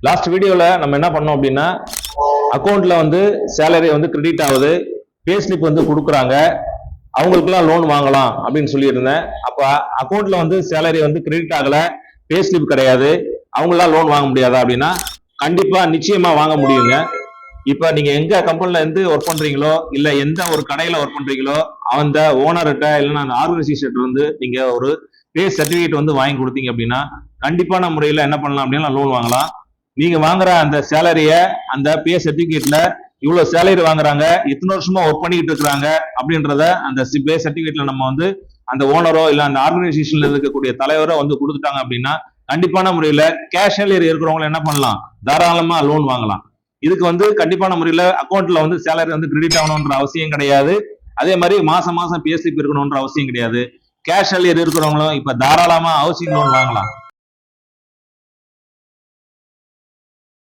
Last வீடியோல நம்ம என்ன பண்ணோம் அப்படின்னா அக்கௌண்ட்ல வந்து சேலரி வந்து கிரெடிட் ஆகுது, பே ஸ்லிப் வந்து கொடுக்குறாங்க, அவங்களுக்குலாம் லோன் வாங்கலாம் அப்படின்னு சொல்லியிருந்தேன். அப்ப அக்கௌண்ட்ல வந்து சேலரி வந்து கிரெடிட் ஆகல, பே ஸ்லிப் கிடையாது, அவங்களாம் லோன் வாங்க முடியாதா அப்படின்னா கண்டிப்பா நிச்சயமா வாங்க முடியுங்க. இப்ப நீங்க எங்க கம்பெனில இருந்து ஒர்க் பண்றீங்களோ இல்ல எந்த ஒரு கடையில ஒர்க் பண்றீங்களோ அந்த ஓனர்கிட்ட இல்லைன்னா அந்த ஆர்கனைசேஷன் இருந்து நீங்க ஒரு பே சர்டிபிகேட் வந்து வாங்கி கொடுத்தீங்க அப்படின்னா கண்டிப்பான முறையில என்ன பண்ணலாம் அப்படின்னா லோன் வாங்கலாம். நீங்க வாங்குற அந்த சேலரிய அந்த பே சர்டிபிகேட்ல இவ்வளவு சேலரி வாங்குறாங்க, இத்தனை வருஷமா ஒர்க் பண்ணிட்டு இருக்கிறாங்க அப்படின்றத அந்த பே சர்டிபிகேட்ல நம்ம வந்து அந்த ஓனரோ இல்ல அந்த ஆர்கனைசேஷன்ல இருக்கக்கூடிய தலைவரோ வந்து கொடுத்துட்டாங்க அப்படின்னா கண்டிப்பான முறையில கேஷ் சேலரி இருக்கிறவங்க என்ன பண்ணலாம், தாராளமா லோன் வாங்கலாம். இதுக்கு வந்து கண்டிப்பான முறையில அக்கௌண்ட்ல வந்து சேலரி வந்து கிரெடிட் ஆகணும்ன்ற அவசியம் கிடையாது. அதே மாதிரி மாசம் மாசம் பே ஸ்லிப் இருக்கணும்ன்ற அவசியம் கிடையாது. கேஷ் சேலரி இருக்கிறவங்களும் இப்ப தாராளமா ஹவுசிங் லோன் வாங்கலாம்.